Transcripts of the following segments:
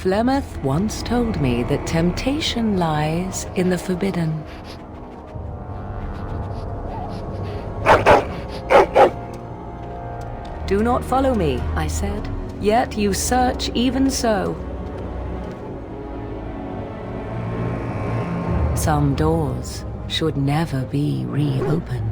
Flemeth once told me that temptation lies in the forbidden. Do not follow me, I said, yet you search even so. Some doors should never be reopened.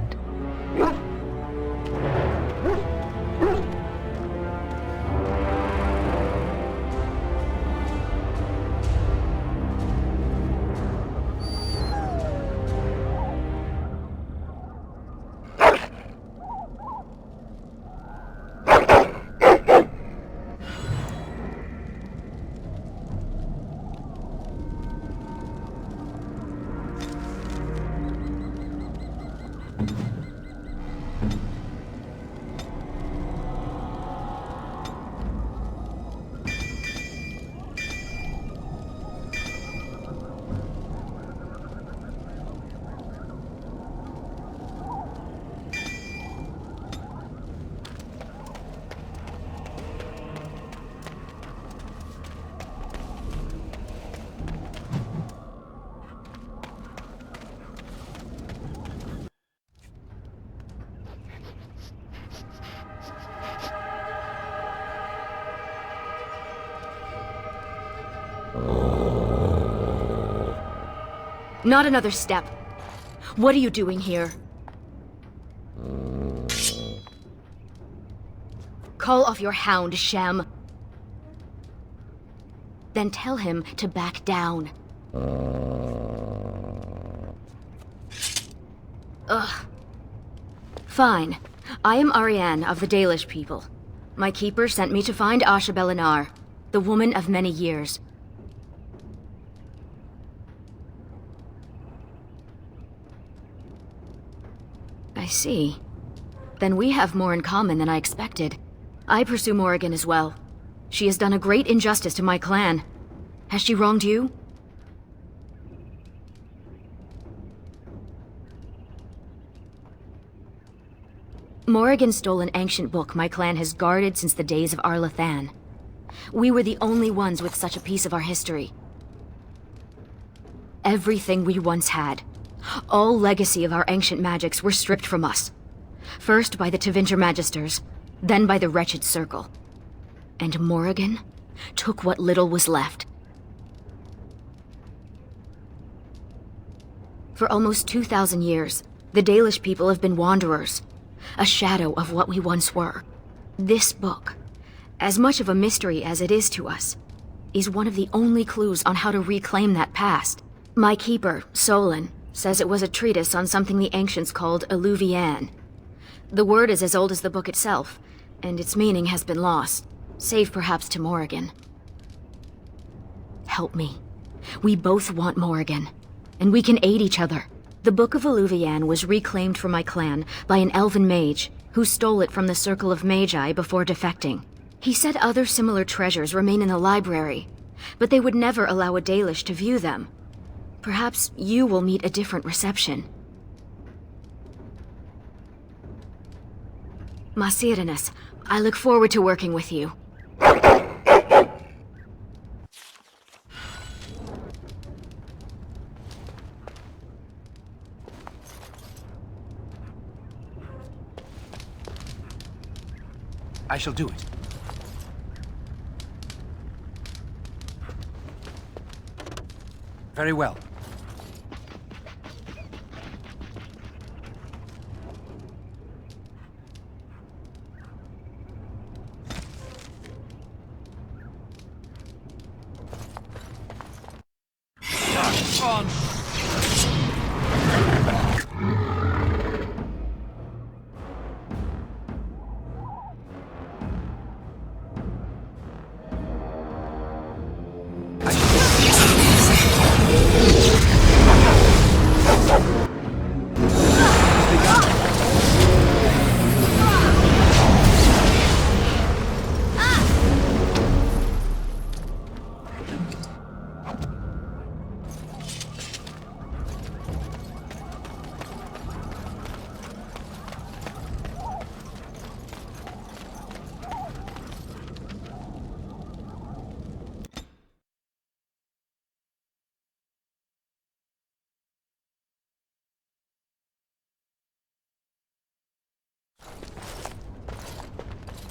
Not another step. What are you doing here? Call off your hound, Shem. Then tell him to back down. Ugh. Fine. I am Ariane of the Dalish people. My keeper sent me to find Ashebelinar, the woman of many years. I see. Then we have more in common than I expected. I pursue Morrigan as well. She has done a great injustice to my clan. Has she wronged you? Morrigan stole an ancient book my clan has guarded since the days of Arlathan. We were the only ones with such a piece of our history. Everything we once had. All legacy of our ancient magics were stripped from us. First by the Tevinter Magisters, then by the Wretched Circle. And Morrigan took what little was left. For almost 2,000 years, the Dalish people have been wanderers, a shadow of what we once were. This book, as much of a mystery as it is to us, is one of the only clues on how to reclaim that past. My keeper, Solon, says it was a treatise on something the ancients called Alluvian. The word is as old as the book itself, and its meaning has been lost, save perhaps to Morrigan. Help me. We both want Morrigan, and we can aid each other. The Book of Alluvian was reclaimed for my clan by an Elven mage, who stole it from the Circle of Magi before defecting. He said other similar treasures remain in the library, but they would never allow a Dalish to view them. Perhaps you will meet a different reception. Masirinis, I look forward to working with you. I shall do it. Very well. On.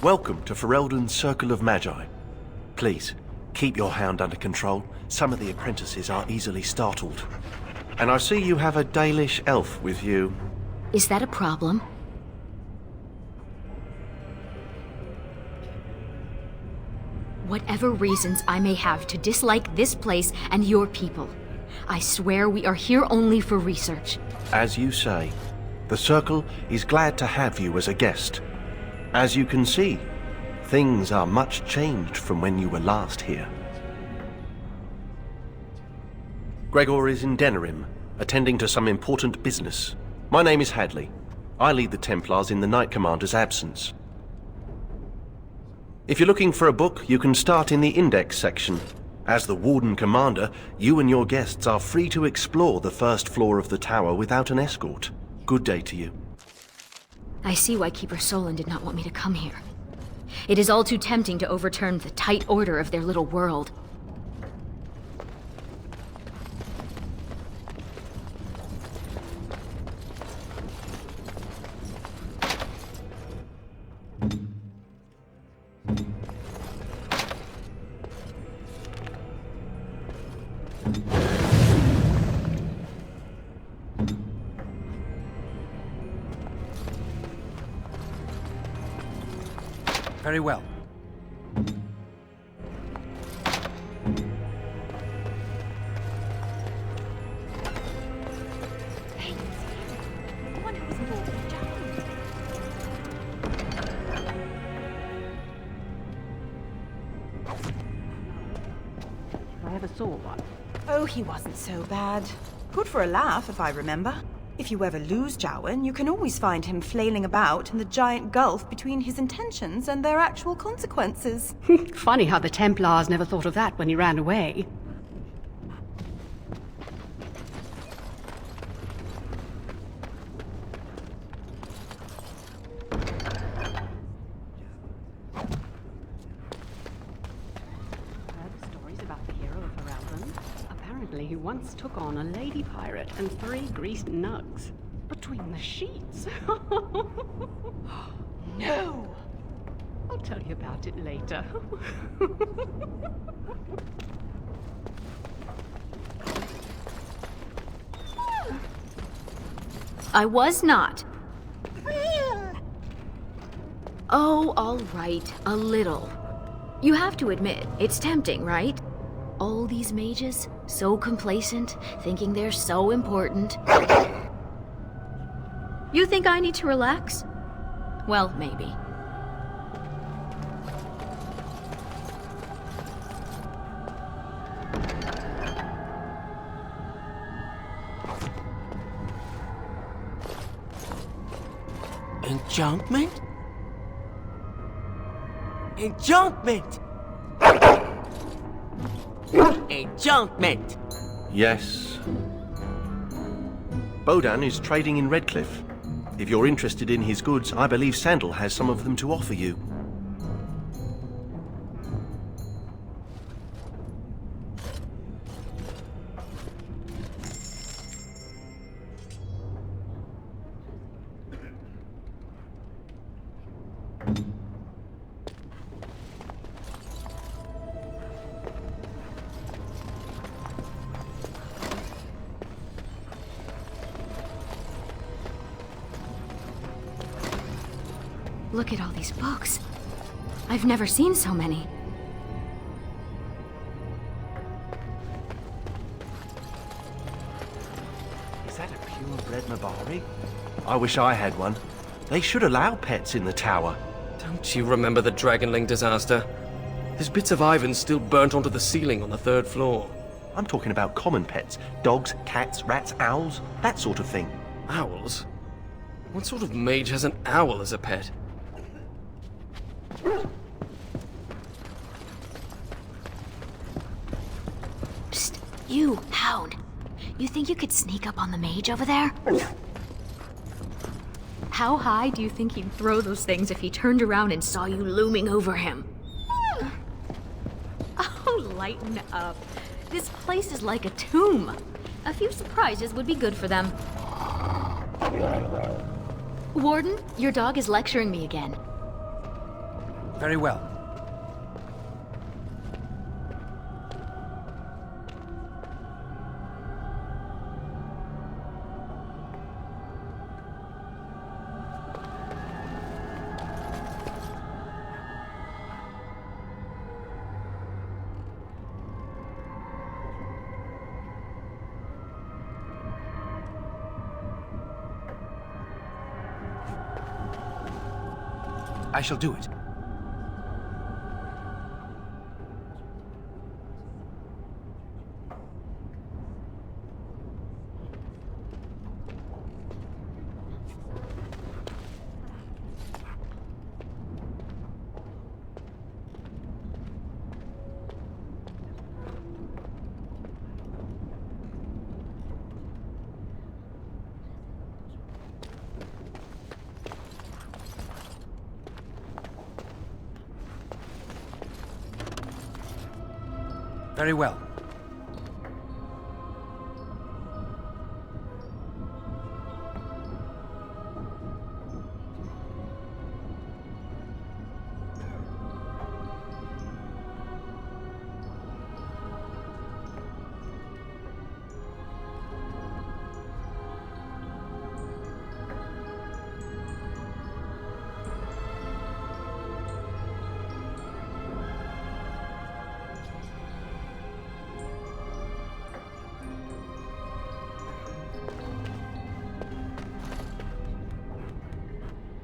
Welcome to Ferelden's Circle of Magi. Please, keep your hound under control. Some of the apprentices are easily startled. And I see you have a Dalish elf with you. Is that a problem? Whatever reasons I may have to dislike this place and your people, I swear we are here only for research. As you say, the Circle is glad to have you as a guest. As you can see, things are much changed from when you were last here. Gregor is in Denerim, attending to some important business. My name is Hadley. I lead the Templars in the Knight Commander's absence. If you're looking for a book, you can start in the Index section. As the Warden Commander, you and your guests are free to explore the first floor of the tower without an escort. Good day to you. I see why Keeper Solon did not want me to come here. It is all too tempting to overturn the tight order of their little world. Very well. I ever saw one. Oh, he wasn't so bad. Good for a laugh, if I remember. If you ever lose Jowan, you can always find him flailing about in the giant gulf between his intentions and their actual consequences. Funny how the Templars never thought of that when he ran away. He once took on a lady pirate and 3 greased nugs. Between the sheets. No! I'll tell you about it later. I was not. Oh, all right, a little. You have to admit, it's tempting, right? All these mages, so complacent, thinking they're so important. You think I need to relax? Well, maybe. Enchantment? Enchantment! Enchantment! Yes. Bodan is trading in Redcliffe. If you're interested in his goods, I believe Sandal has some of them to offer you. Look at all these books. I've never seen so many. Is that a purebred Mabari? I wish I had one. They should allow pets in the tower. Don't you remember the Dragonling disaster? There's bits of Ivan still burnt onto the ceiling on the 3rd floor. I'm talking about common pets. Dogs, cats, rats, owls, that sort of thing. Owls? What sort of mage has an owl as a pet? Psst, you, hound. You think you could sneak up on the mage over there? How high do you think he'd throw those things if he turned around and saw you looming over him? Oh, lighten up. This place is like a tomb. A few surprises would be good for them. Warden, your dog is lecturing me again. Very well. I shall do it. Very well.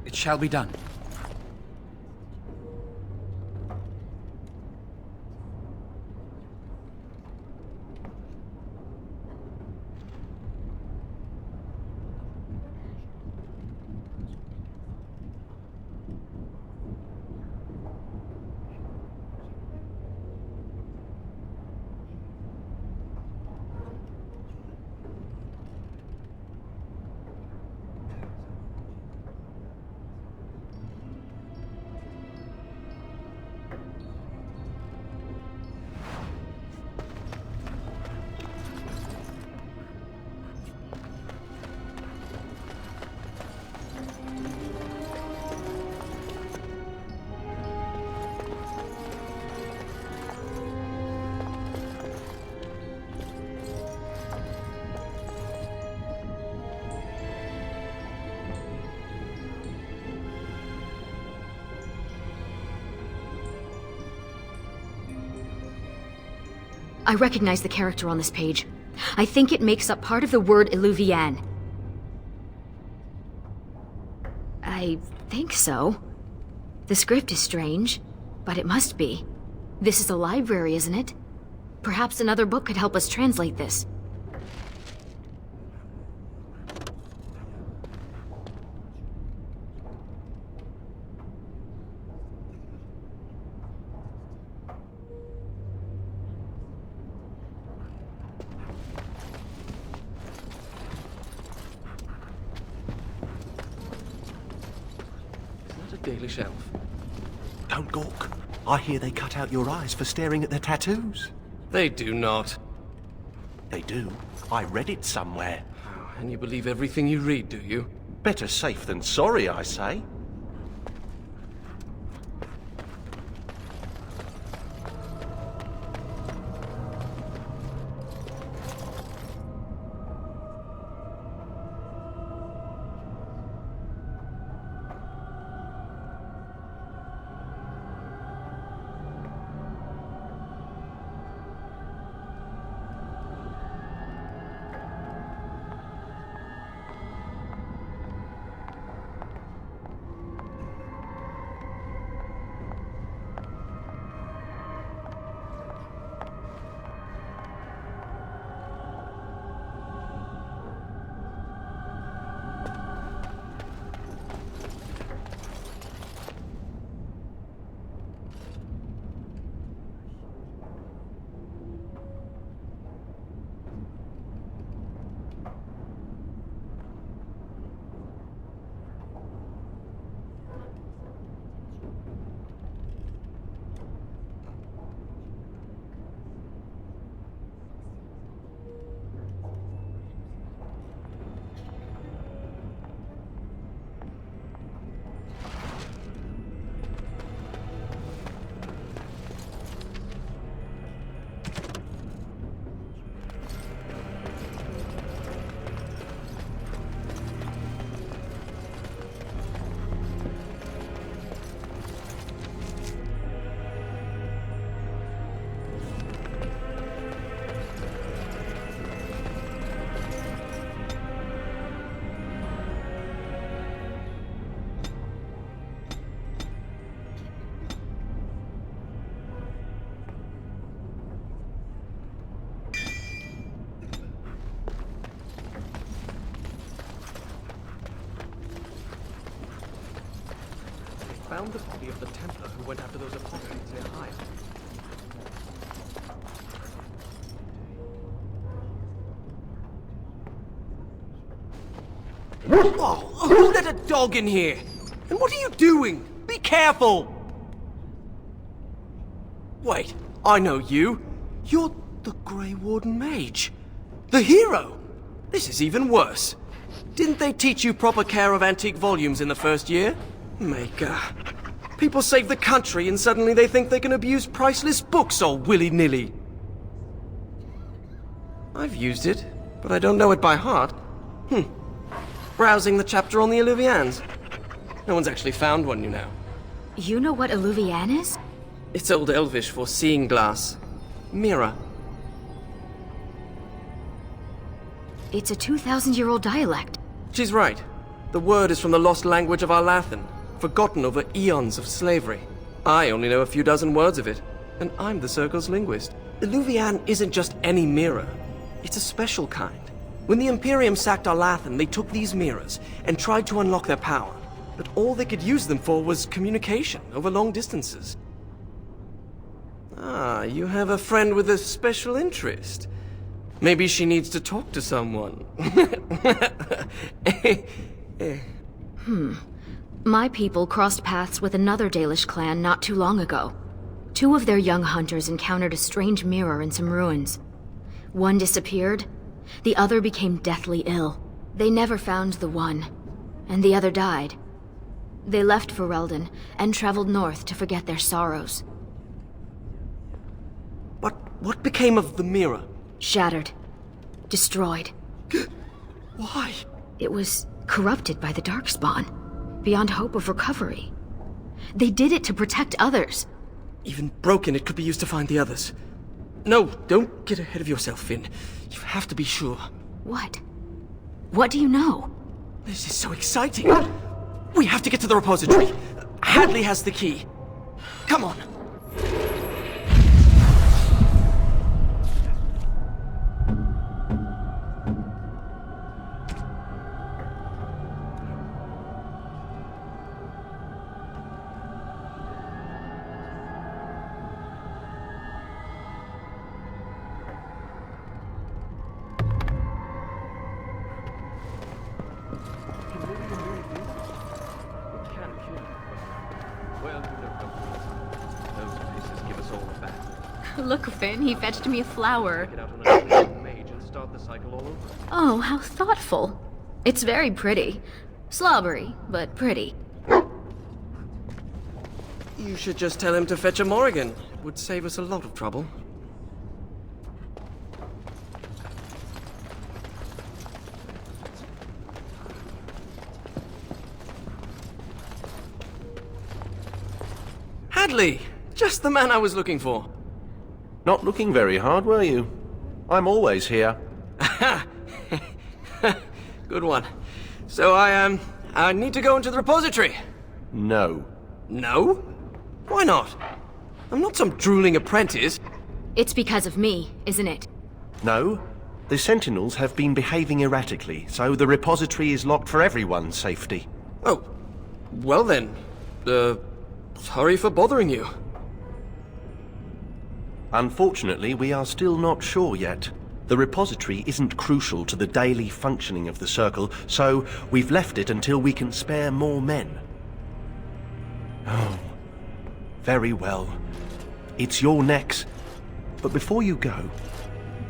It shall be done. I recognize the character on this page. I think it makes up part of the word Illuvian. I think so. The script is strange, but it must be. This is a library, isn't it? Perhaps another book could help us translate this. Dalish elf. Don't gawk. I hear they cut out your eyes for staring at their tattoos. They do not. They do. I read it somewhere. And you believe everything you read, do you? Better safe than sorry, I say. found the body of the Templar who went after those apostates near Hyde. Oh, who let a dog in here? And what are you doing? Be careful! Wait, I know you. You're the Grey Warden Mage. The hero! This is even worse. Didn't they teach you proper care of antique volumes in the first year? Maker. People save the country and suddenly they think they can abuse priceless books all willy-nilly. I've used it, but I don't know it by heart. Browsing the chapter on the Illuvians. No one's actually found one, you know. You know what Illuvian is? It's Old Elvish for seeing glass. Mirror. It's a 2,000-year-old dialect. She's right. The word is from the lost language of our Lathan, forgotten over eons of slavery. I only know a few dozen words of it, and I'm the Circle's linguist. Illuvian isn't just any mirror. It's a special kind. When the Imperium sacked our Lathan, they took these mirrors and tried to unlock their power. But all they could use them for was communication over long distances. Ah, you have a friend with a special interest. Maybe she needs to talk to someone. My people crossed paths with another Dalish clan not too long ago. 2 of their young hunters encountered a strange mirror in some ruins. One disappeared, the other became deathly ill. They never found the one, and the other died. They left Ferelden and traveled north to forget their sorrows. But what became of the mirror? Shattered. Destroyed. Why? It was corrupted by the Darkspawn, beyond hope of recovery. They did it to protect others. Even broken, it could be used to find the others. No, don't get ahead of yourself, Finn. You have to be sure. What? What do you know? This is so exciting. We have to get to the repository. Hadley has the key. Come on. Look, Finn, he fetched me a flower. Get out on a Mage and start the cycle all over. Oh, how thoughtful. It's very pretty. Slobbery, but pretty. You should just tell him to fetch a Morrigan. It would save us a lot of trouble. Hadley! Just the man I was looking for. Not looking very hard, were you? I'm always here. Good one. So I need to go into the repository. No. No? Why not? I'm not some drooling apprentice. It's because of me, isn't it? No. The Sentinels have been behaving erratically, so the repository is locked for everyone's safety. Oh. Well then. Sorry for bothering you. Unfortunately, we are still not sure yet. The repository isn't crucial to the daily functioning of the Circle, so we've left it until we can spare more men. Oh, very well. It's your necks. But before you go,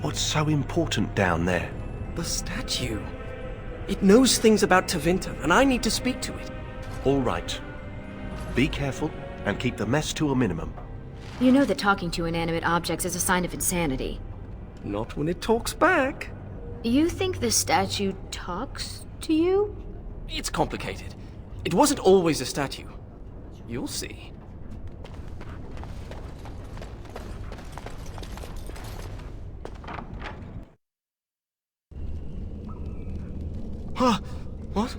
what's so important down there? The statue. It knows things about Tevinter, and I need to speak to it. All right. Be careful and keep the mess to a minimum. You know that talking to inanimate objects is a sign of insanity. Not when it talks back. You think the statue talks to you? It's complicated. It wasn't always a statue. You'll see. Huh? What?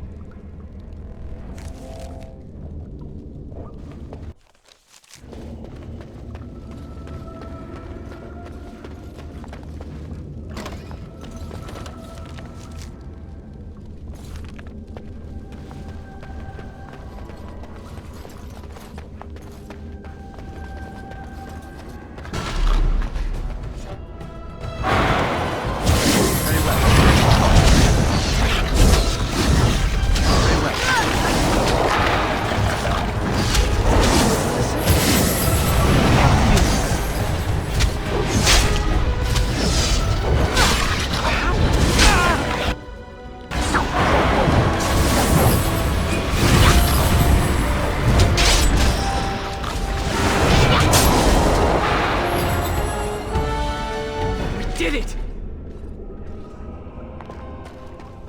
did it!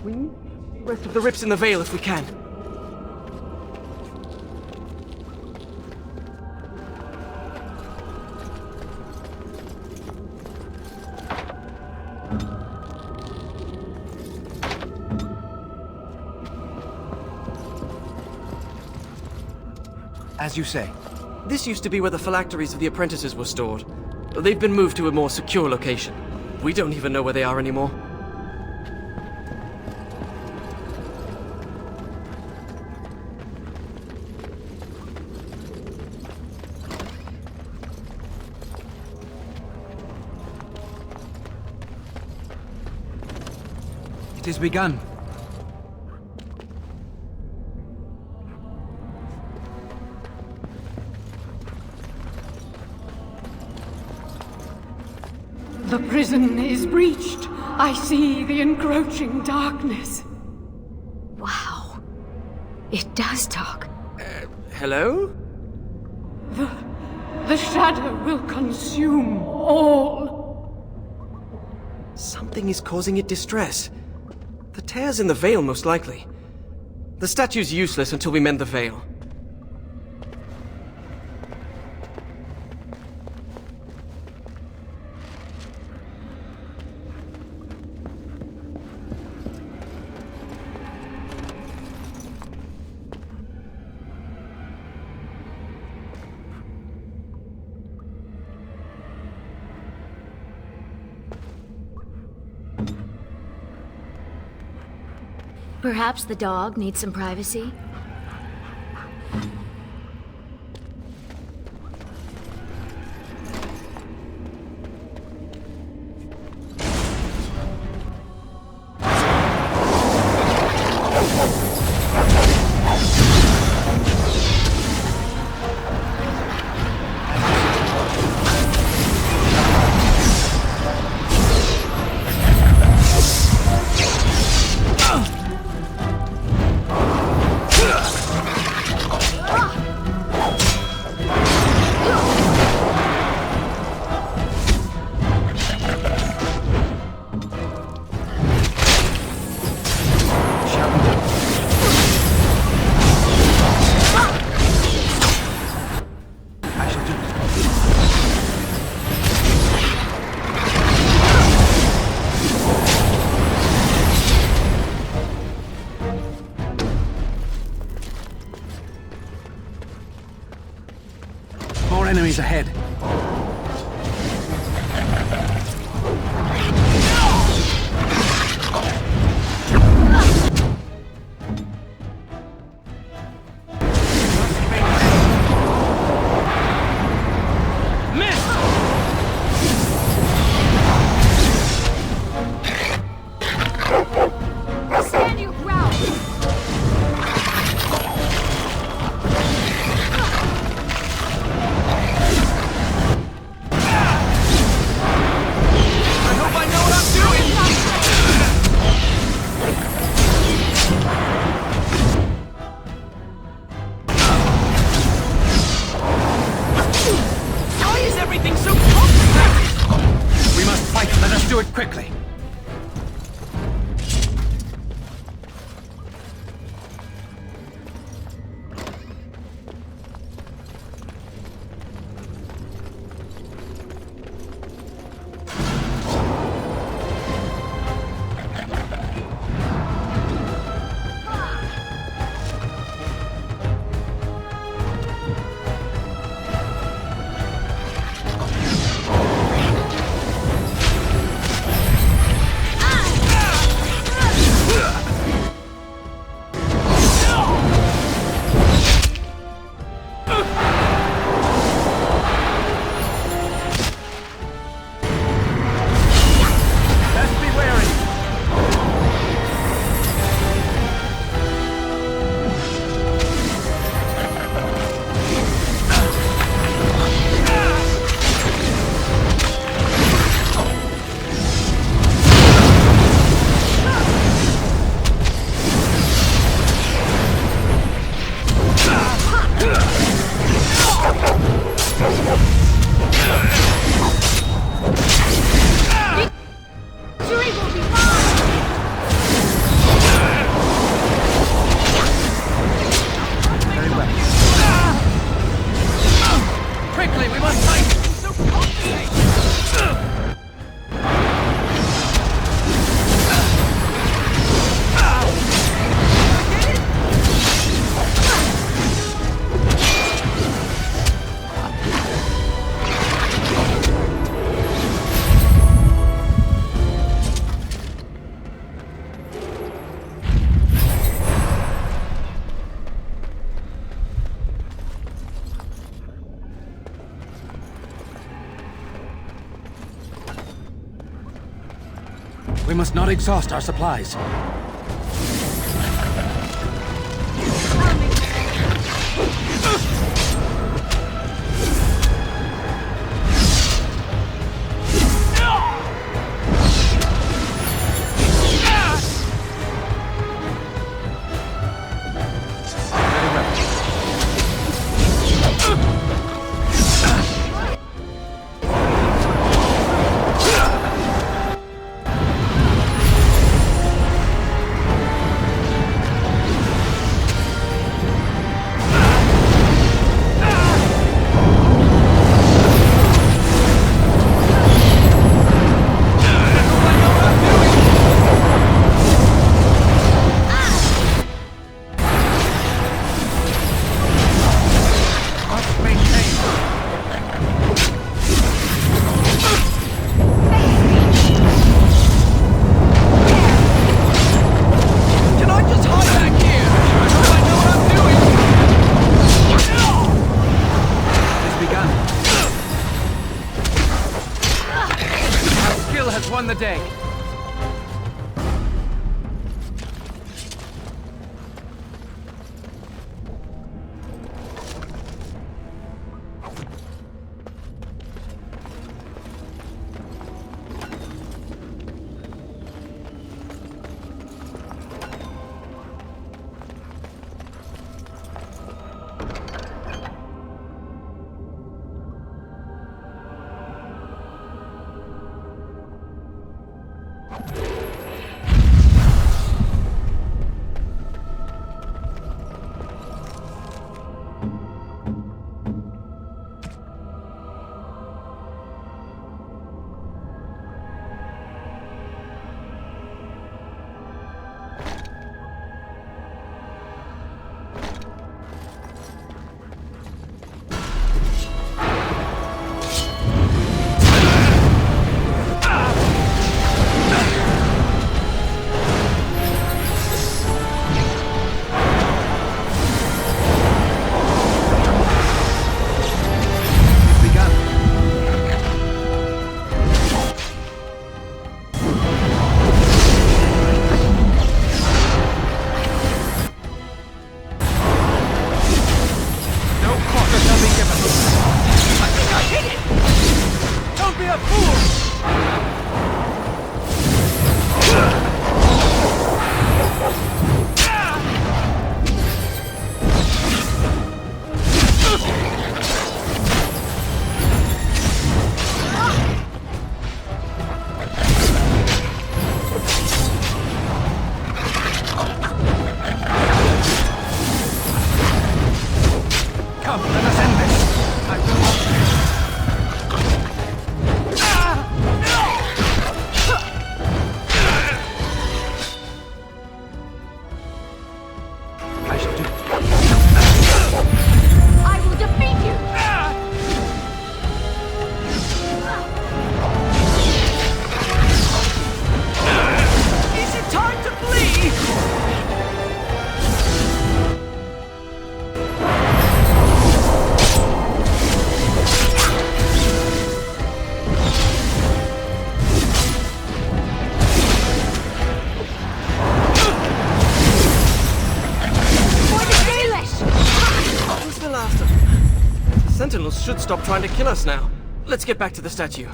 We need the rest of the rips in the veil if we can. As you say. This used to be where the phylacteries of the apprentices were stored. They've been moved to a more secure location. We don't even know where they are anymore. It has begun. The prison is breached. I see the encroaching darkness. Wow. It does talk. Hello? The shadow will consume all. Something is causing it distress. The tears in the veil, most likely. The statue's useless until we mend the veil. Perhaps the dog needs some privacy? Enemies ahead. Quickly. We must not exhaust our supplies. Won the day. Sentinels should stop trying to kill us now. Let's get back to the statue.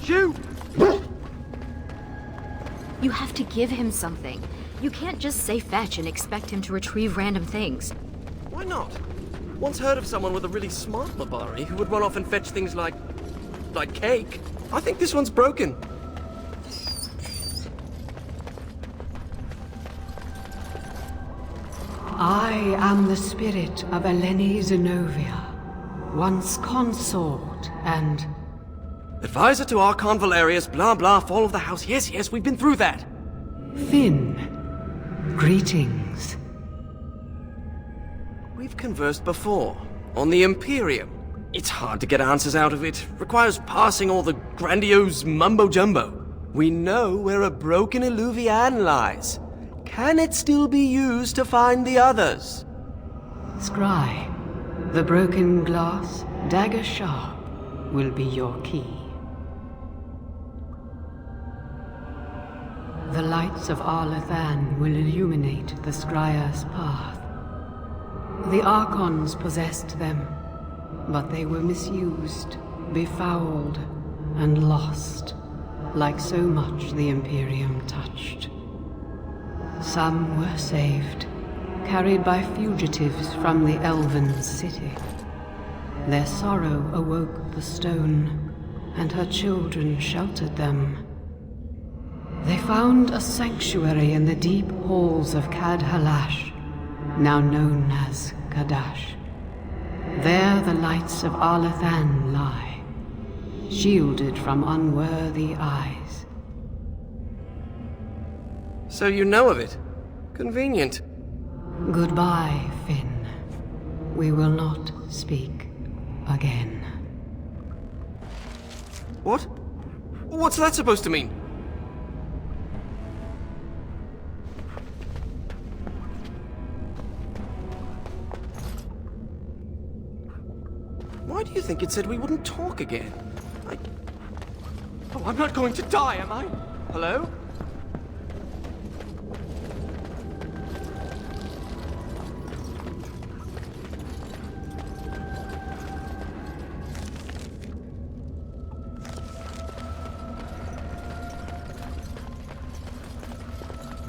Shoot! You have to give him something. You can't just say fetch and expect him to retrieve random things. Why not? Once heard of someone with a really smart Mabari who would run off and fetch things like cake. I think this one's broken. I am the spirit of Eleni Zenobia, once consort and... Advisor to Archon Valerius, blah blah, fall of the house. Yes, we've been through that. Finn. Greetings. We've conversed before. On the Imperium. It's hard to get answers out of it. Requires parsing all the grandiose mumbo-jumbo. We know where a broken Illuvian lies. Can it still be used to find the others? Scry, the broken glass, dagger sharp, will be your key. The lights of Arlathan will illuminate the Scryer's path. The Archons possessed them, but they were misused, befouled, and lost, like so much the Imperium touched. Some were saved, carried by fugitives from the Elven city. Their sorrow awoke the stone, and her children sheltered them. They found a sanctuary in the deep halls of Cad-Halash, now known as Kadash. There the lights of Arlathan lie, shielded from unworthy eyes. So you know of it? Convenient. Goodbye, Finn. We will not speak again. What? What's that supposed to mean? Why do you think it said we wouldn't talk again? Oh, I'm not going to die, am I? Hello?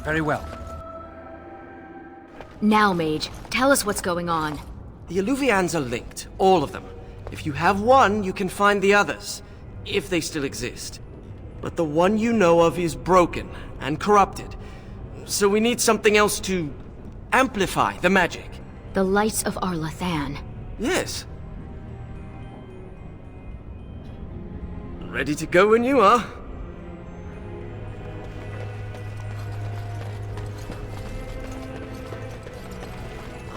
Very well. Now, Mage, tell us what's going on. The Illuvians are linked, all of them. If you have one, you can find the others, if they still exist. But the one you know of is broken and corrupted, so we need something else to amplify the magic. The lights of Arlathan. Yes. Ready to go when you are.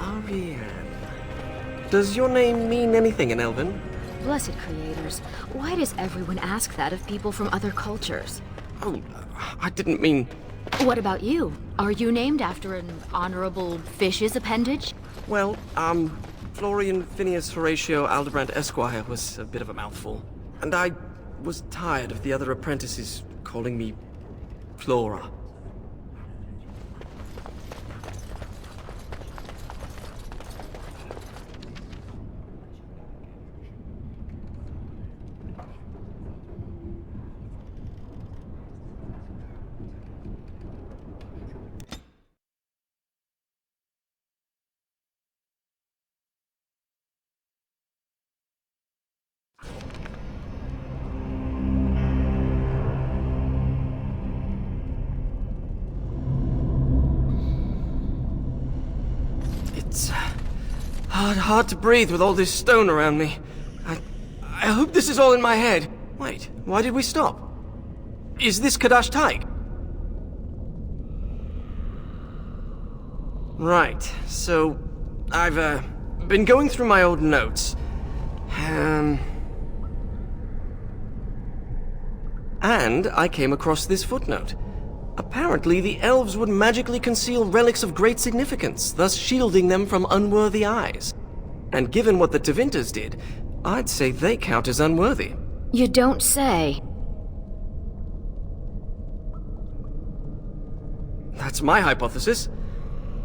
Ariane. Does your name mean anything in Elven? Blessed creators, why does everyone ask that of people from other cultures? Oh, I didn't mean... What about you? Are you named after an honorable fish's appendage? Well, Florian Phineas Horatio Aldebrand Esquire was a bit of a mouthful. And I was tired of the other apprentices calling me Flora. It's hard to breathe with all this stone around me. I hope this is all in my head. Wait, why did we stop? Is this Kadash Taig? Right, so I've been going through my old notes. And I came across this footnote. Apparently, the elves would magically conceal relics of great significance, thus shielding them from unworthy eyes. And given what the Tevinter did, I'd say they count as unworthy. You don't say. That's my hypothesis.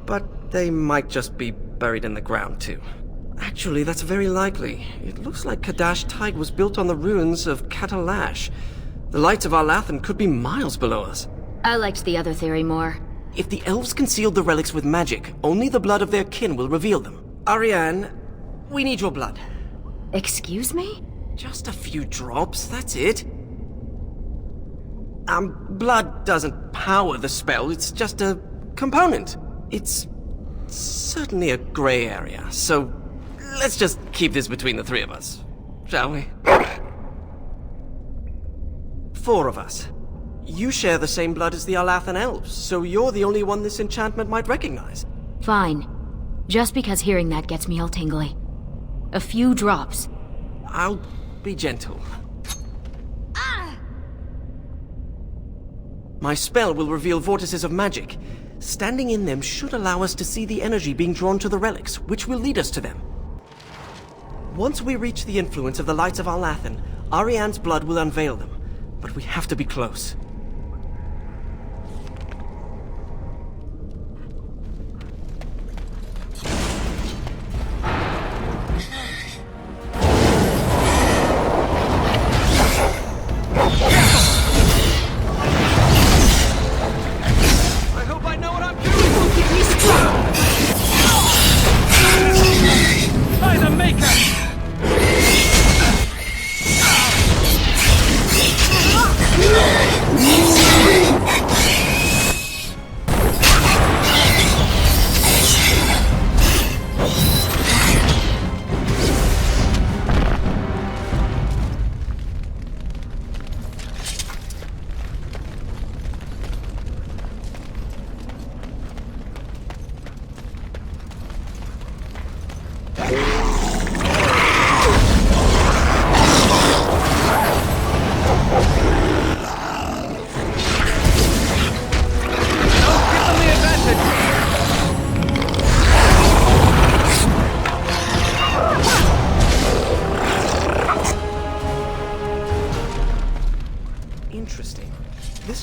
But they might just be buried in the ground, too. Actually, that's very likely. It looks like Kadash Taig was built on the ruins of Catalash. The lights of Arlathan could be miles below us. I liked the other theory more. If the elves concealed the relics with magic, only the blood of their kin will reveal them. Ariane, we need your blood. Excuse me? Just a few drops, that's it. Blood doesn't power the spell, it's just a component. It's certainly a gray area, so let's just keep this between the three of us, shall we? 4 of us. You share the same blood as the Arlathan elves, so you're the only one this enchantment might recognize. Fine. Just because hearing that gets me all tingly. A few drops. I'll be gentle. My spell will reveal vortices of magic. Standing in them should allow us to see the energy being drawn to the relics, which will lead us to them. Once we reach the influence of the lights of Arlathan, Ariane's blood will unveil them. But we have to be close.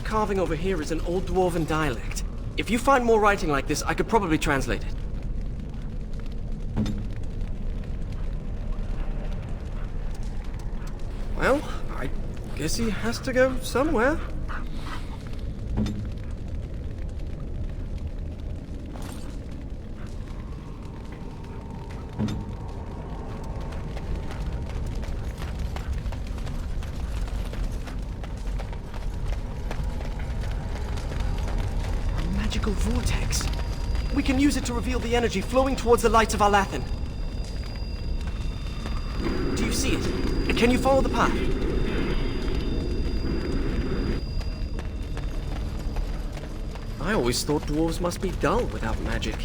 Carving over here is an old dwarven dialect. If you find more writing like this, I could probably translate it. Well, I guess he has to go somewhere. Vortex. We can use it to reveal the energy flowing towards the lights of Arlathan. Do you see it? Can you follow the path? I always thought dwarves must be dull without magic,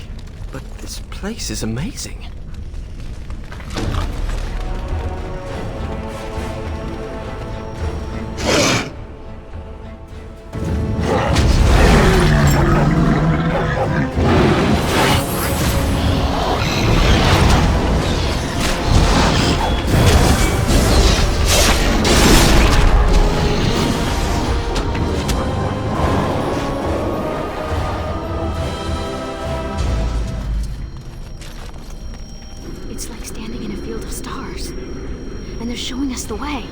but this place is amazing. The way.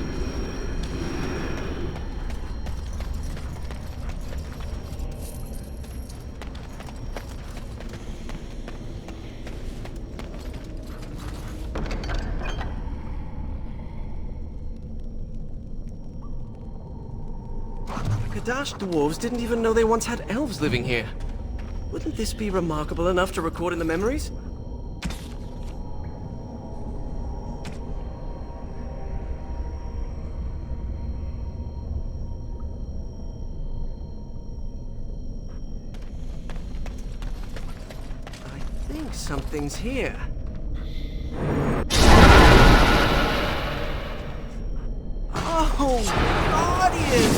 Kadash dwarves didn't even know they once had elves living here. Wouldn't this be remarkable enough to record in the memories? Something's here. Oh, Guardian!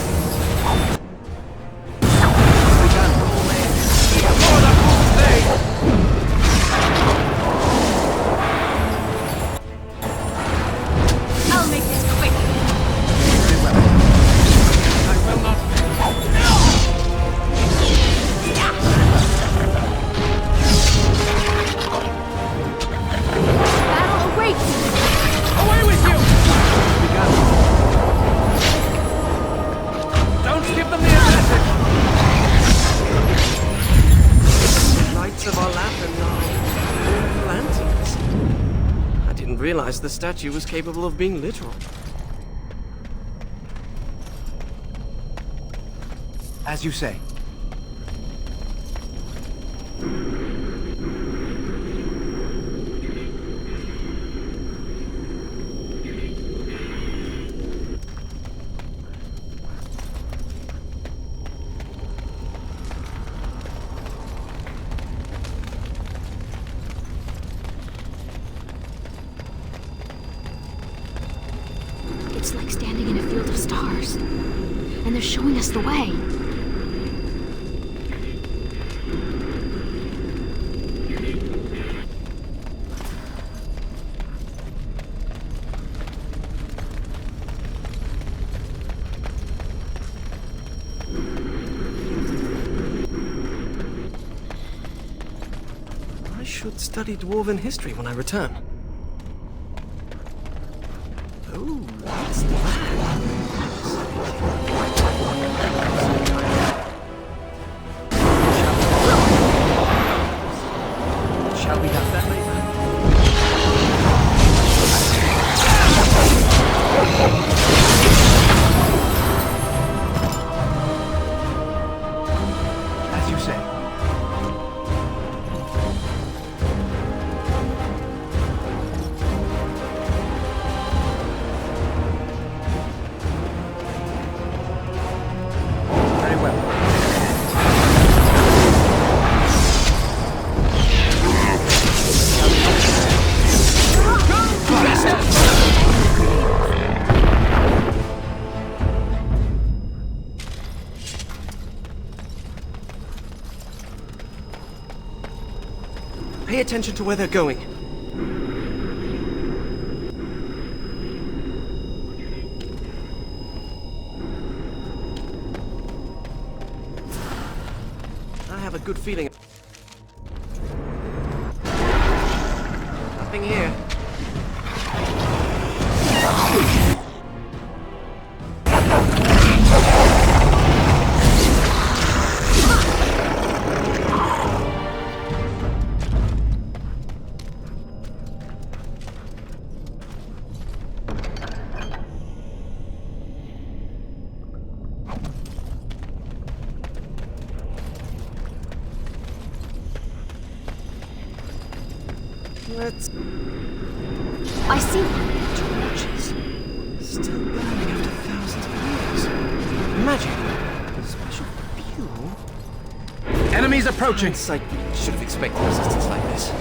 I'll make this quick. I will not. Away with you! Don't give them the advantage! Lights of Arlathan are lanterns. I didn't realize the statue was capable of being literal. As you say. It's like standing in a field of stars. And they're showing us the way. I should study Dwarven history when I return. Oh, what's that? Shall we have that later? As you say. Very well. Pay attention to where they're going. I have a good feeling. Nothing here. Let's... I see. Torches. Still burning after thousands of years. Magic. Special fuel. Enemies approaching! I should have expected resistance like this.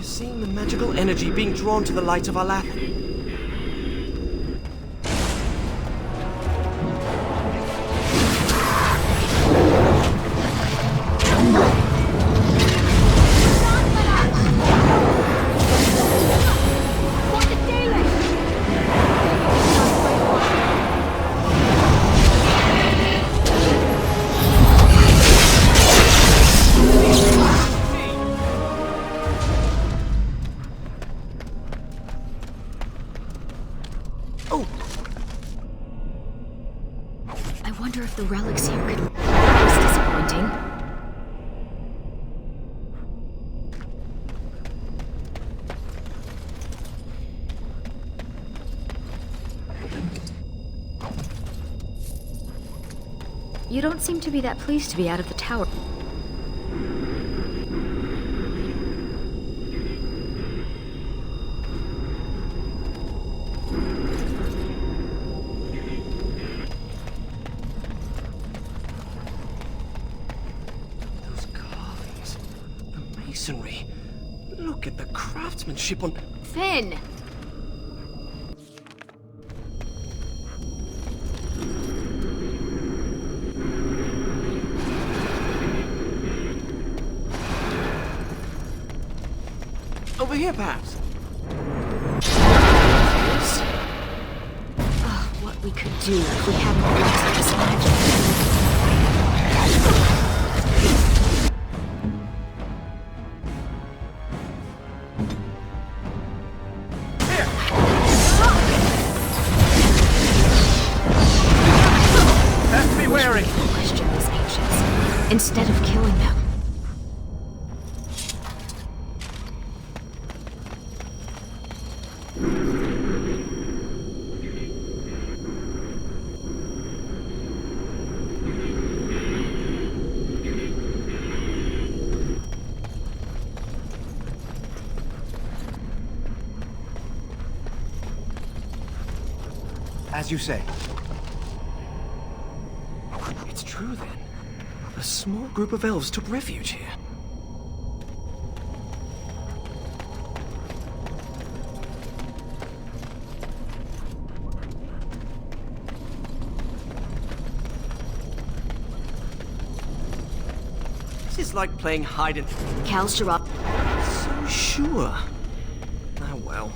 Seeing the magical energy being drawn to the light of our Lathan. The relics here could... That was disappointing. You don't seem to be that pleased to be out of the tower. Look at the craftsmanship on... Finn! Over here, perhaps? Oh, what we could do if we hadn't lost this magic. Question these ancients, instead of killing them. As you say. It's true then. A small group of elves took refuge here. This is like playing hide and... Kalsharov. So sure. Ah, well.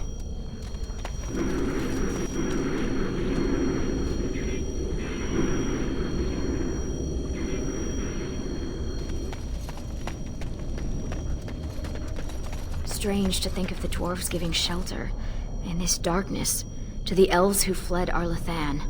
Strange to think of the dwarves giving shelter, in this darkness, to the elves who fled Arlathan.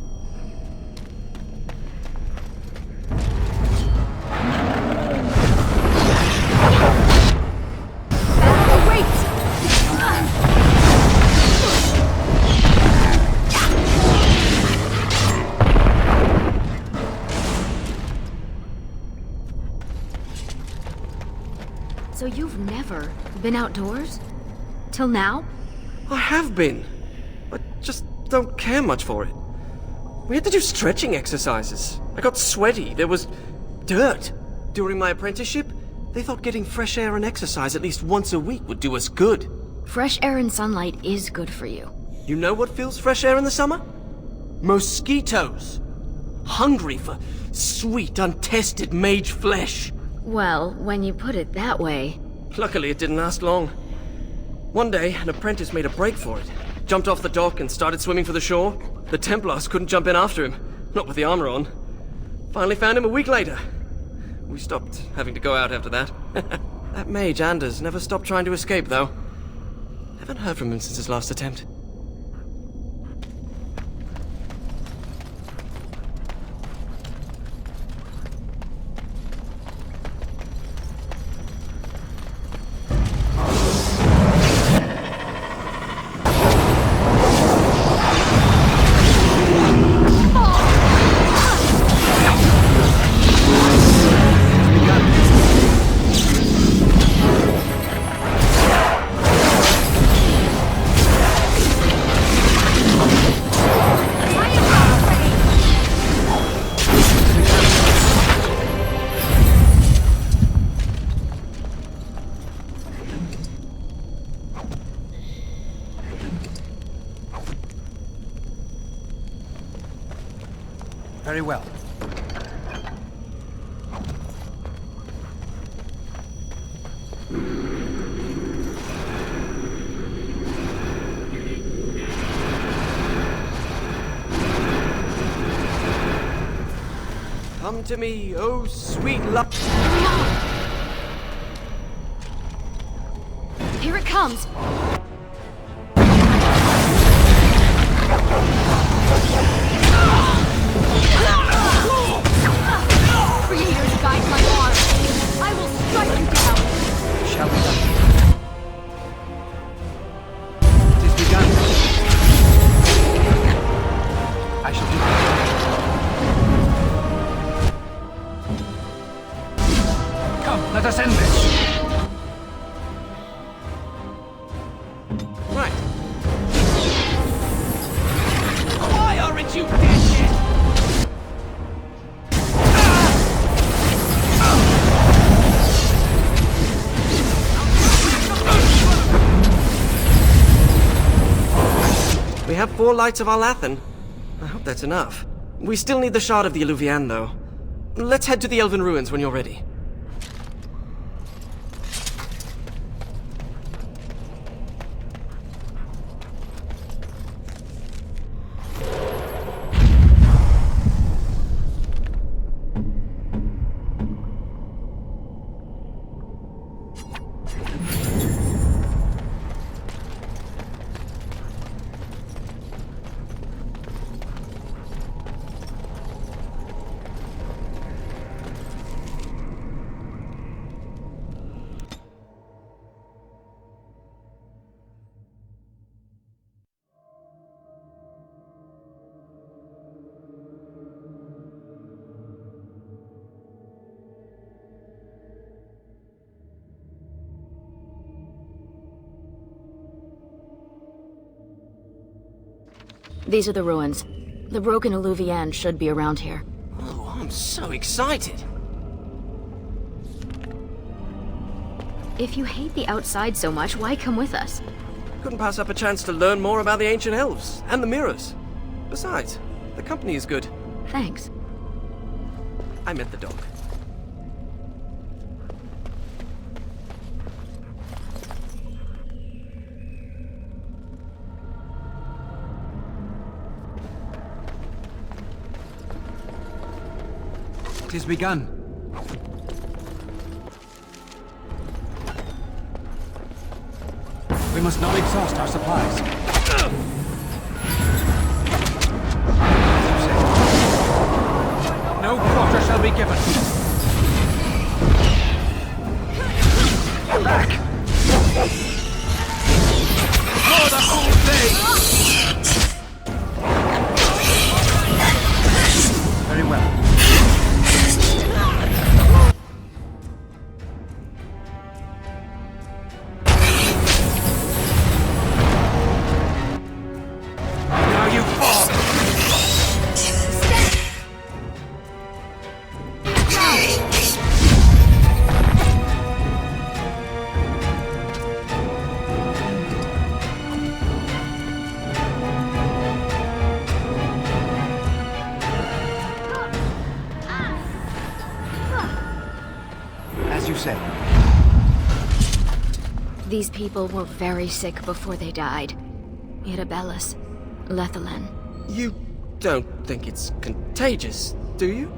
So you've never been outdoors? Till now? I have been. I just don't care much for it. We had to do stretching exercises. I got sweaty. There was dirt. During my apprenticeship, they thought getting fresh air and exercise at least once a week would do us good. Fresh air and sunlight is good for you. You know what fills fresh air in the summer? Mosquitoes. Hungry for sweet, untested mage flesh. Well, when you put it that way... Luckily, it didn't last long. One day, an apprentice made a break for it. Jumped off the dock and started swimming for the shore. The Templars couldn't jump in after him. Not with the armor on. Finally found him a week later. We stopped having to go out after that. That mage, Anders, never stopped trying to escape, though. Haven't heard from him since his last attempt. Very well. Come to me, oh sweet love. Here it comes! Free here to guide my arm. I will strike you down. Shall we? It is begun. I shall do that. Come, let us end this. Right. Why aren't you dead yet? We have 4 lights of Arlathan. I hope that's enough. We still need the shard of the Eluvian, though. Let's head to the Elven ruins when you're ready. These are the ruins. The broken Illuvian should be around here. Oh, I'm so excited. If you hate the outside so much, why come with us? Couldn't pass up a chance to learn more about the ancient elves and the mirrors. Besides, the company is good. Thanks. I meant the dog. It is begun. We must not exhaust our supplies. As you say. No quarter shall be given. Back! For the whole thing! Very well. These people were very sick before they died. Irabellus, lethalin. You don't think it's contagious, do you?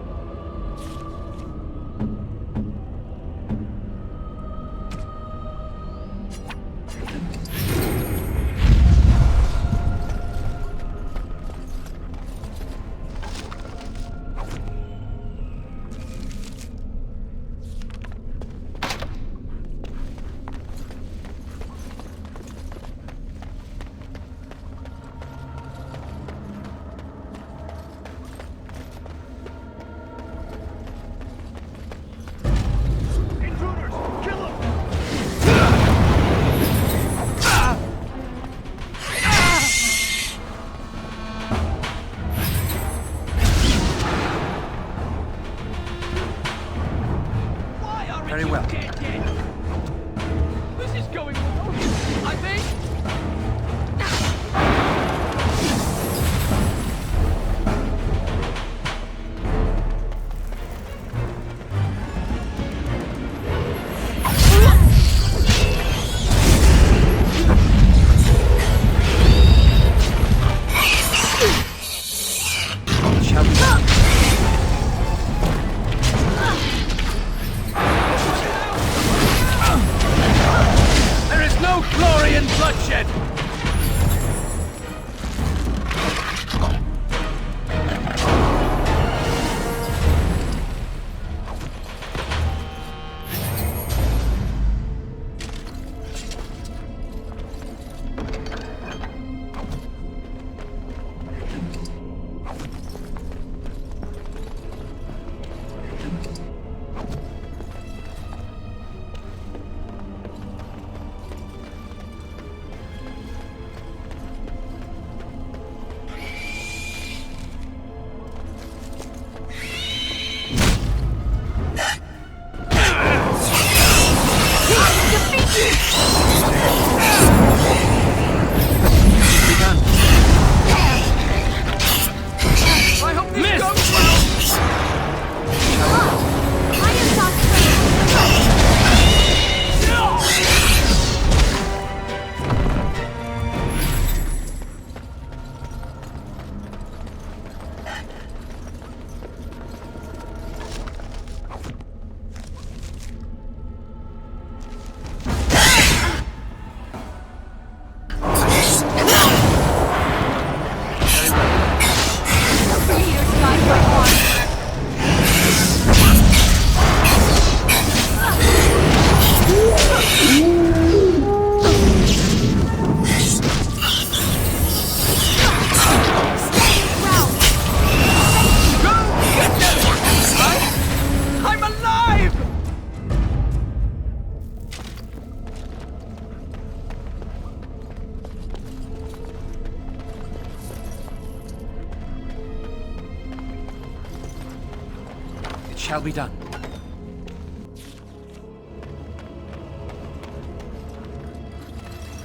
shall be done.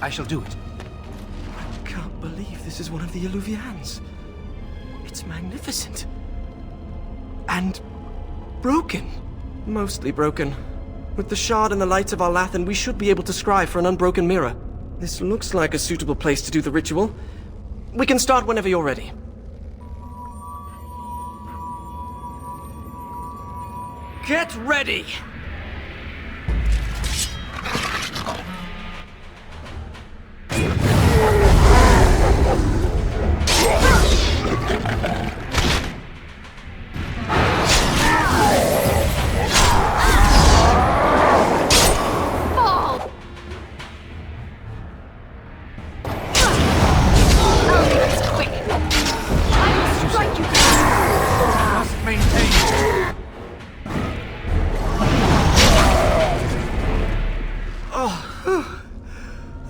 I shall do it. I can't believe this is one of the Illuvians. It's magnificent. And broken. Mostly broken. With the shard and the lights of our Lathan, we should be able to scry for an unbroken mirror. This looks like a suitable place to do the ritual. We can start whenever you're ready. Get ready!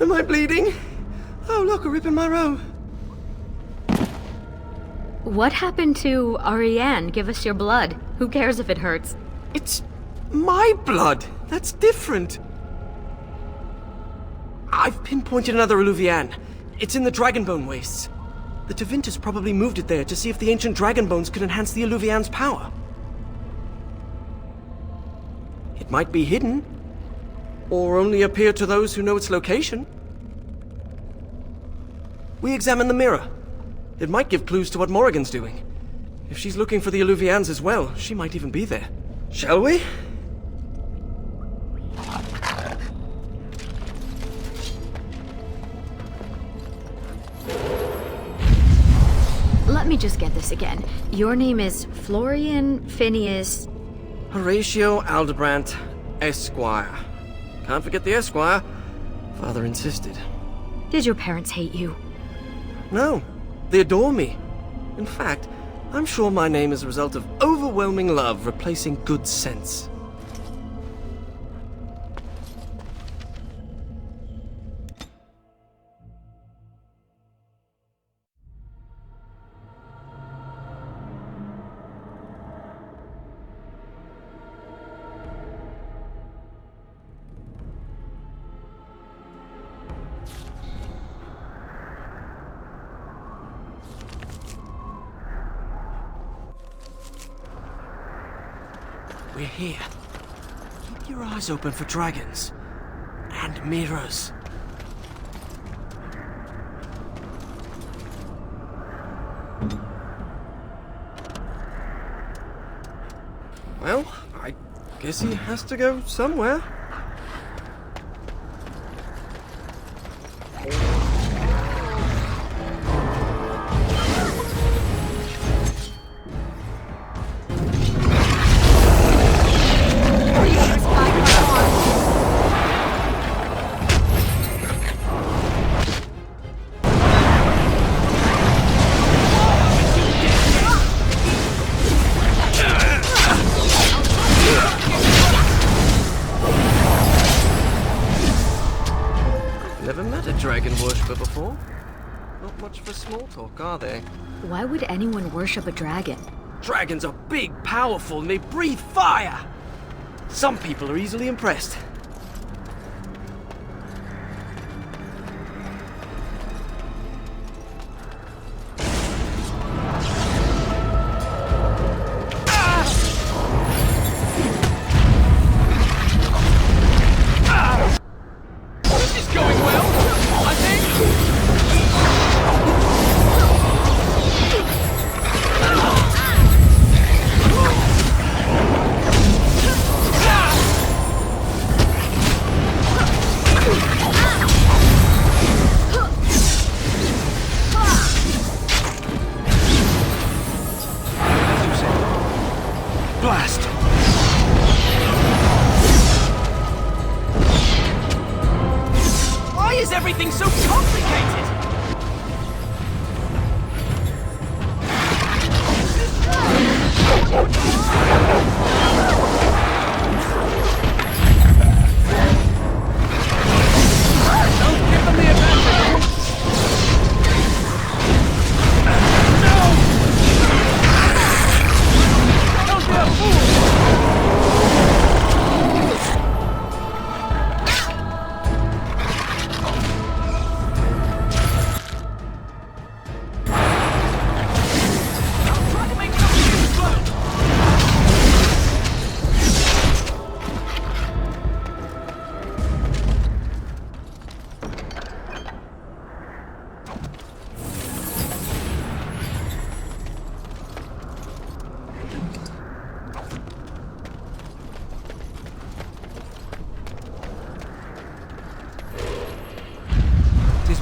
Am I bleeding? Oh, look, a rip in my robe. What happened to Origine? Give us your blood. Who cares if it hurts? It's my blood. That's different. I've pinpointed another Illuvian. It's in the Dragonbone wastes. The Tevintus probably moved it there to see if the ancient Dragonbones could enhance the Illuvian's power. It might be hidden, or only appear to those who know its location. We examine the mirror. It might give clues to what Morrigan's doing. If she's looking for the Illuvians as well, she might even be there. Shall we? Let me just get this again. Your name is Florian Phineas... Horatio Aldebrandt, Esquire. Can't forget the Esquire. Father insisted. Did your parents hate you? No, they adore me. In fact, I'm sure my name is a result of overwhelming love replacing good sense. We're here. Keep your eyes open for dragons. And mirrors. Well, I guess he has to go somewhere. Dragon worshipper before. Not much for small talk, are they? Why would anyone worship a dragon? Dragons are big, powerful, and they breathe fire! Some people are easily impressed.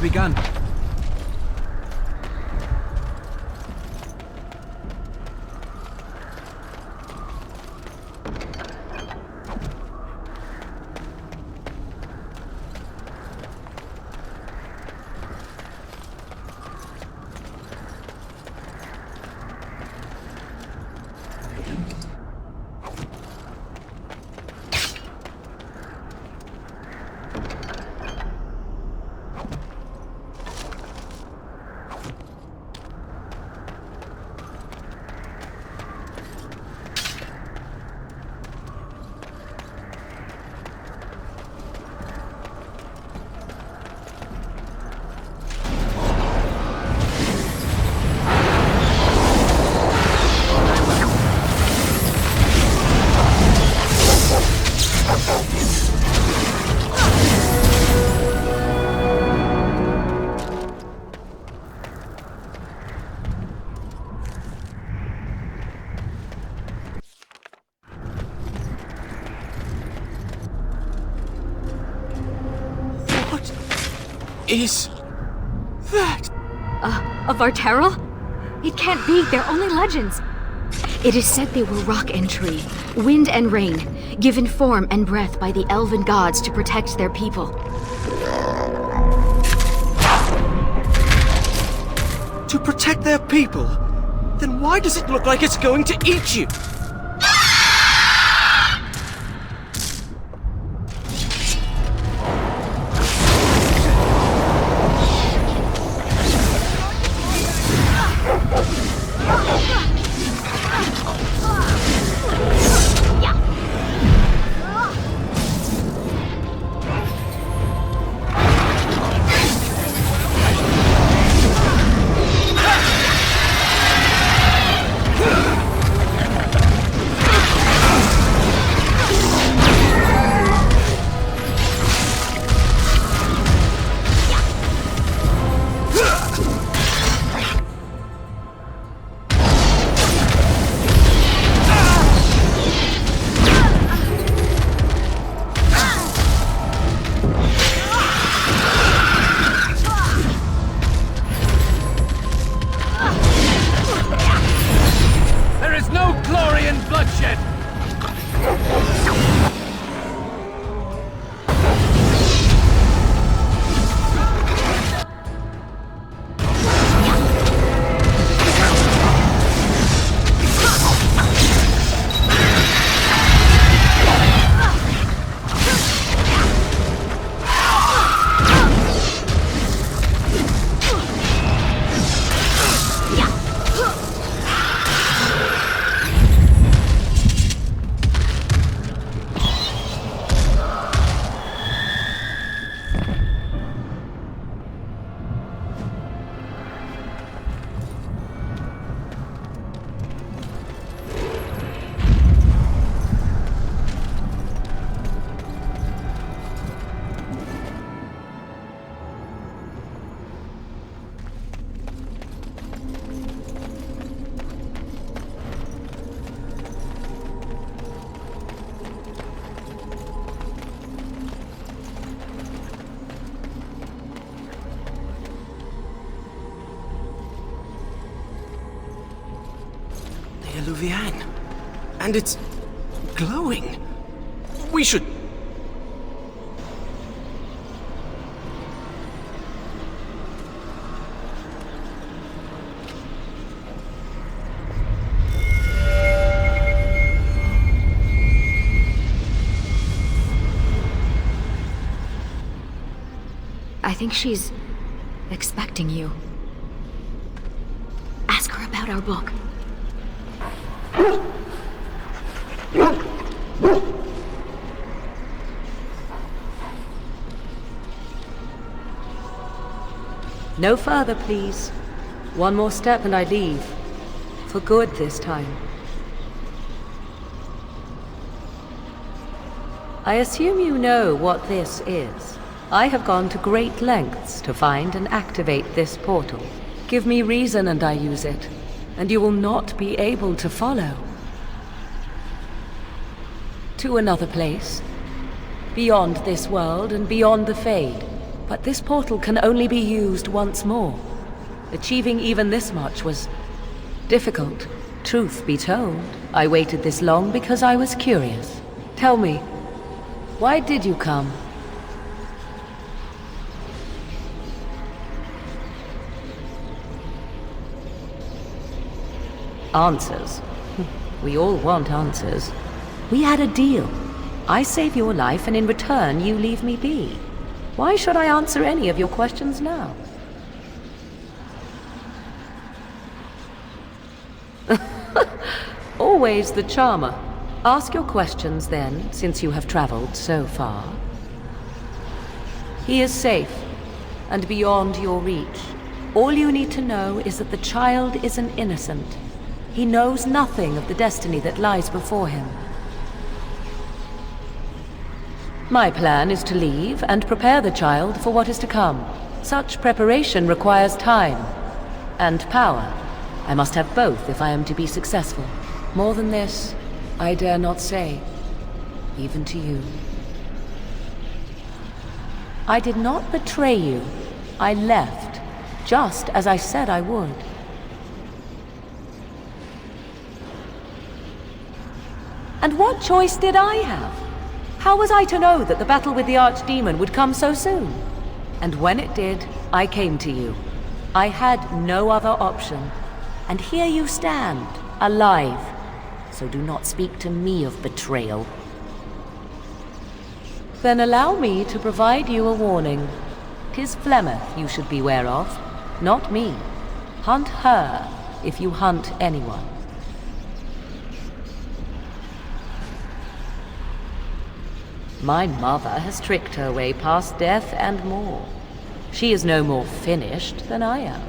begun. Is that? Of Varterral? It can't be, they're only legends. It is said they were rock and tree, wind and rain, given form and breath by the Elven gods to protect their people. To protect their people? Then why does it look like it's going to eat you? And it's glowing. We should... I think she's expecting you. Ask her about our book. No further, please. One more step and I leave. For good this time. I assume you know what this is. I have gone to great lengths to find and activate this portal. Give me reason and I use it, and you will not be able to follow. To another place. Beyond this world and beyond the Fade. But this portal can only be used once more. Achieving even this much was difficult. Truth be told, I waited this long because I was curious. Tell me, why did you come? Answers. We all want answers. We had a deal. I save your life, and in return, you leave me be. Why should I answer any of your questions now? Always the charmer. Ask your questions then, since you have traveled so far. He is safe, and beyond your reach. All you need to know is that the child is an innocent. He knows nothing of the destiny that lies before him. My plan is to leave and prepare the child for what is to come. Such preparation requires time and power. I must have both if I am to be successful. More than this, I dare not say, even to you. I did not betray you. I left, just as I said I would. And what choice did I have? How was I to know that the battle with the Archdemon would come so soon? And when it did, I came to you. I had no other option. And here you stand, alive. So do not speak to me of betrayal. Then allow me to provide you a warning. 'Tis Flemeth you should beware of, not me. Hunt her if you hunt anyone. My mother has tricked her way past death and more. She is no more finished than I am.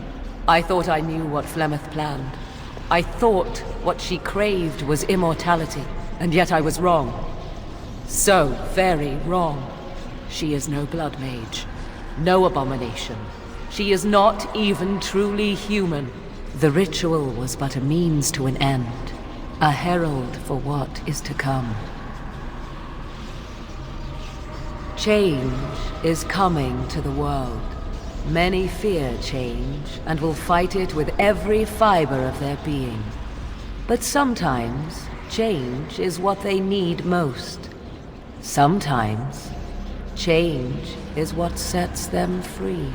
I thought I knew what Flemeth planned. I thought what she craved was immortality, and yet I was wrong. So very wrong. She is no blood mage, no abomination. She is not even truly human. The ritual was but a means to an end, a herald for what is to come. Change is coming to the world. Many fear change, and will fight it with every fiber of their being. But sometimes, change is what they need most. Sometimes, change is what sets them free.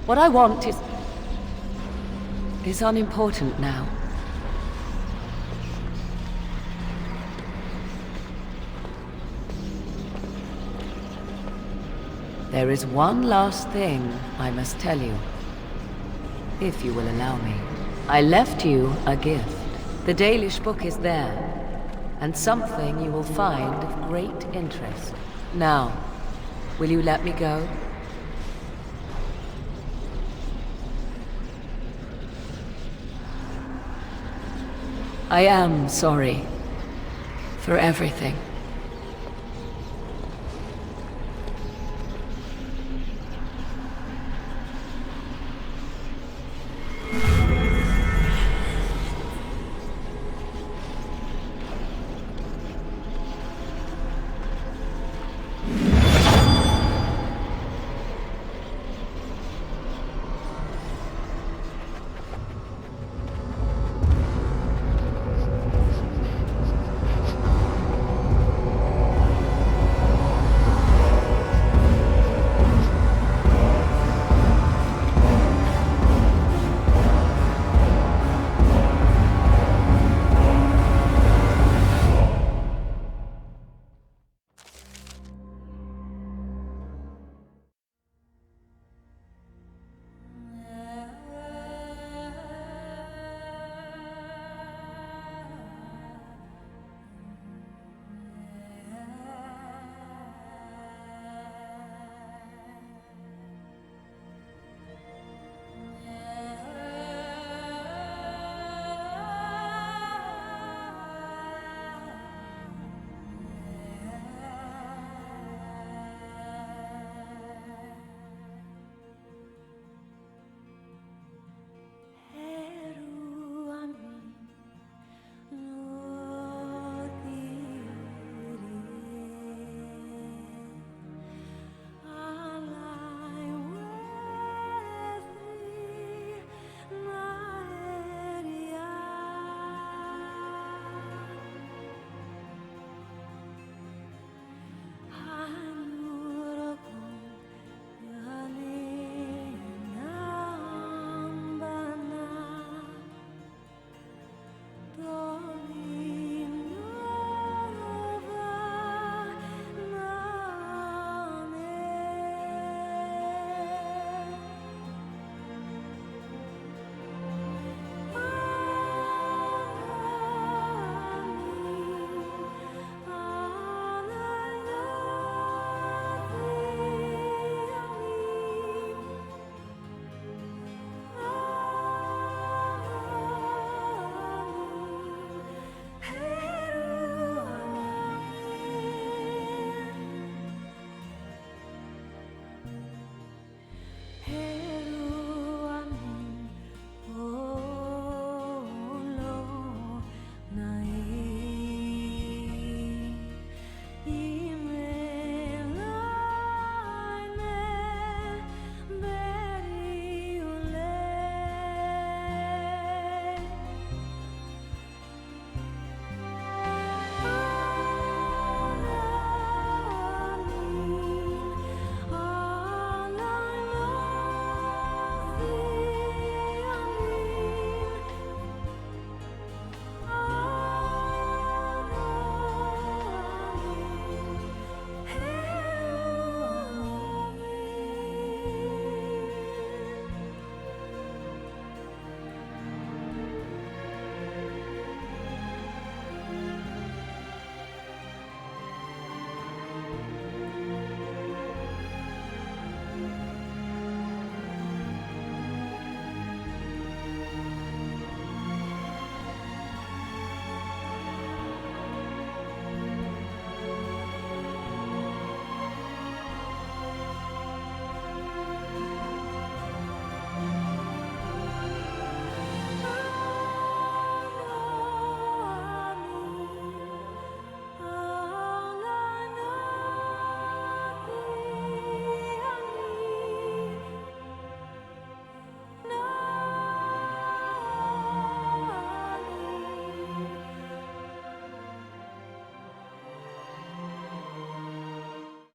What I want is unimportant now. There is one last thing I must tell you, if you will allow me. I left you a gift. The Dahlish book is there, and something you will find of great interest. Now, will you let me go? I am sorry for everything.